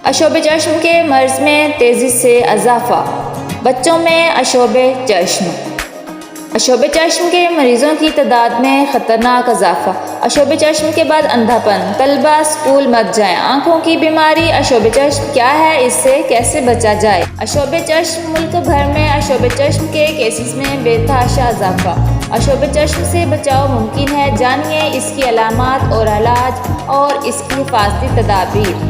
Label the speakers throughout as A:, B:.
A: अशोब चश्म के मर्ज़ में तेज़ी से इजाफ़ा, बच्चों में अशोब चश्म। अशोब चश्म के मरीज़ों की तादाद में ख़तरनाक इजाफ़ा। अशोब चश्म के बाद अंधापन, तलबा स्कूल मत जाएं। आँखों की बीमारी अशोब चश्म क्या है, इससे कैसे बचा जाए? अशोब चश्म, मुल्क भर में अशोब चश्म के केसेस में बेतहाशा इजाफ़ा। अशोब चश्म से बचाव मुमकिन है, जानिए इसकी अलामात और इलाज और इसकी हिफाजती तदाबीर।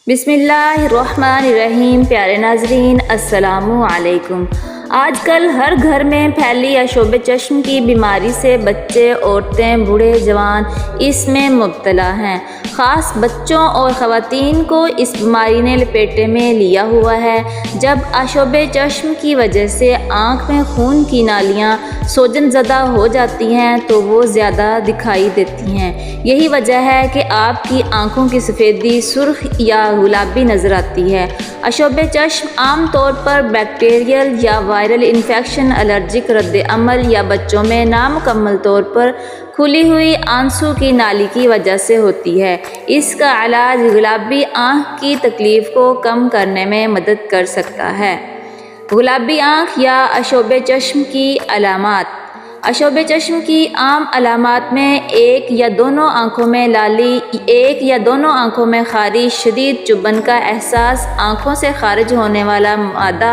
A: बिस्मिल्लाहिर्रहमानिर्रहीम। प्यारे नाज़रीन, अस्सलामु अलैकुम। आजकल हर घर में फैली अशोब चश्म की बीमारी से बच्चे, औरतें, बूढ़े, जवान इसमें मुब्तला हैं। ख़ास बच्चों और ख़वातीन को इस बीमारी ने लपेटे में लिया हुआ है। जब अशोब चश्म की वजह से आँख में खून की नालियाँ सोजन ज़दा हो जाती हैं तो वो ज़्यादा दिखाई देती हैं। यही वजह है कि आपकी आँखों की सफ़ेदी सुर्ख या गुलाबी नज़र आती है। अशोब चश्म आम तौर पर बैक्टीरियल या वायरल इन्फेक्शन, एलर्जिक रद्द-ए-अमल या बच्चों में नामुकम्मल तौर पर खुली हुई आंसू की नाली की वजह से होती है। इसका इलाज गुलाबी आँख की तकलीफ़ को कम करने में मदद कर सकता है। गुलाबी आँख या अशोब चश्म की अलामात। अशोब चश्म की आम अलामात में एक या दोनों आँखों में लाली, एक या दोनों आँखों में खारिश, शदीद चुभन का एहसास, आँखों से खारिज होने वाला मादा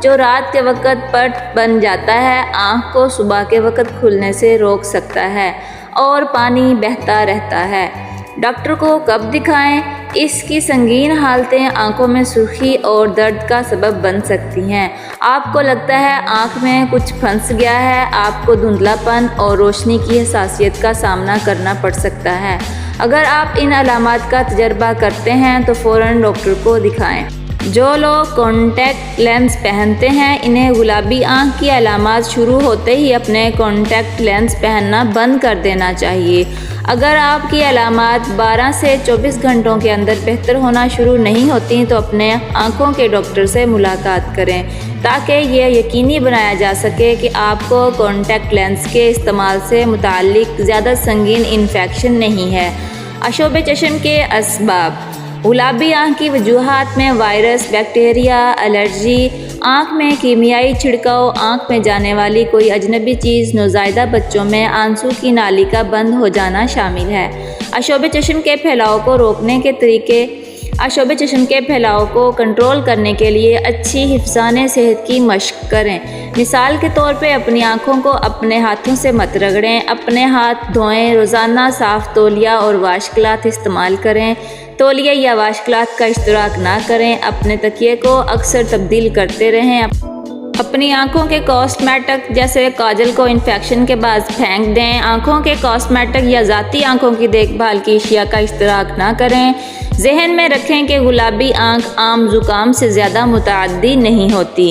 A: जो रात के वक़्त पट बन जाता है, आँख को सुबह के वक़्त खुलने से रोक सकता है और पानी बहता रहता है। डॉक्टर को कब दिखाएं? इसकी संगीन हालतें आँखों में सुर्खी और दर्द का सबब बन सकती हैं। आपको लगता है आँख में कुछ फंस गया है, आपको धुंधलापन और रोशनी की हसासियत का सामना करना पड़ सकता है। अगर आप इन अलामात का तजर्बा करते हैं तो फ़ौरन डॉक्टर को दिखाएं। जो लोग कॉन्टैक्ट लेंस पहनते हैं, इन्हें गुलाबी आँख की अलामात शुरू होते ही अपने कॉन्टैक्ट लेंस पहनना बंद कर देना चाहिए। अगर आपकी अलामात 12 से 24 घंटों के अंदर बेहतर होना शुरू नहीं होती तो अपने आँखों के डॉक्टर से मुलाकात करें ताकि यह यकीनी बनाया जा सके कि आपको कॉन्टैक्ट लेंस के इस्तेमाल से मुताल्लिक ज़्यादा संगीन इन्फेक्शन नहीं है। अशोब चश्म के असबाब। गुलाबी आँख की वजूहात में वायरस, बैक्टीरिया, एलर्जी, आँख में कीमियाई छिड़काव, आँख में जाने वाली कोई अजनबी चीज़, नौज़ायदा बच्चों में आंसू की नाली का बंद हो जाना शामिल है। अशोब चश्म के फैलाव को रोकने के तरीके। अशोब चश्म के फैलाव को कंट्रोल करने के लिए अच्छी हिफ्ज़ाने सेहत की मशक करें। मिसाल के तौर पे अपनी आँखों को अपने हाथों से मत रगड़ें, अपने हाथ धोएं, रोज़ाना साफ़ तौलिया और वाश क्लॉथ इस्तेमाल करें। तौलिया या वाश क्लॉथ का इस्तेमाल ना करें। अपने तकिए को अक्सर तब्दील करते रहें। अपनी आँखों के कॉस्मेटिक जैसे काजल को इन्फेक्शन के बाद फेंक दें। आँखों के कॉस्मेटिक या ज़ाती आँखों की देखभाल की अशिया का इस्तेमाल ना करें। जहन में रखें कि गुलाबी आँख आम ज़ुकाम से ज़्यादा मुतअद्दी नहीं होती।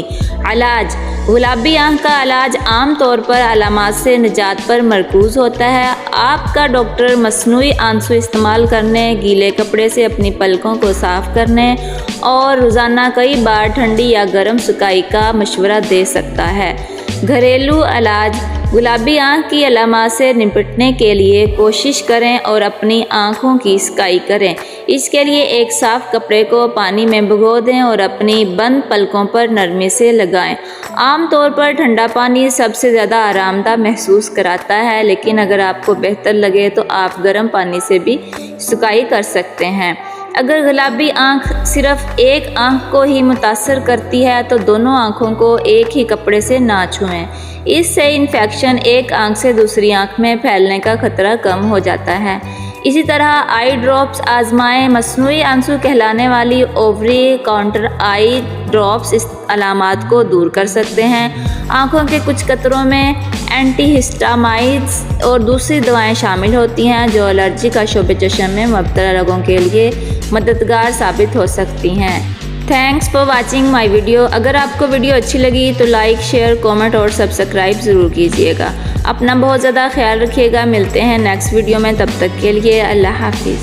A: इलाज। गुलाबी आँख का इलाज आम तौर पर अलामात से निजात पर मरकूज़ होता है। आपका डॉक्टर मसनूई आंसू इस्तेमाल करने, गीले कपड़े से अपनी पलकों को साफ़ करने और रोज़ाना कई बार ठंडी या गर्म सुकाई का मशवरा दे सकता है। घरेलू इलाज। गुलाबी आँख की अलामात से निपटने के लिए कोशिश करें और अपनी आँखों की सिकाई करें। इसके लिए एक साफ़ कपड़े को पानी में भिगो दें और अपनी बंद पलकों पर नरमी से लगाएं। आम तौर पर ठंडा पानी सबसे ज़्यादा आरामदा महसूस कराता है, लेकिन अगर आपको बेहतर लगे तो आप गर्म पानी से भी सिकाई कर सकते हैं। अगर गुलाबी आँख सिर्फ एक आँख को ही मुतासर करती है तो दोनों आँखों को एक ही कपड़े से ना छुएं। इससे इन्फेक्शन एक आँख से दूसरी आँख में फैलने का खतरा कम हो जाता है। इसी तरह आई ड्रॉप्स आजमाएं। मसनूई आंसू कहलाने वाली ओवरी काउंटर आई ड्रॉप्स इस अलामात को दूर कर सकते हैं। आँखों के कुछ कतरों में एंटीहिस्टामाइड्स और दूसरी दवाएं शामिल होती हैं जो एलर्जिक अशोब चश्म में मुब्तला लोगों के लिए मददगार साबित हो सकती हैं। Thanks for watching my video. अगर आपको वीडियो अच्छी लगी तो लाइक, शेयर, कमेंट और सब्सक्राइब ज़रूर कीजिएगा। अपना बहुत ज़्यादा ख्याल रखिएगा। मिलते हैं नेक्स्ट वीडियो में, तब तक के लिए अल्लाह हाफिज़।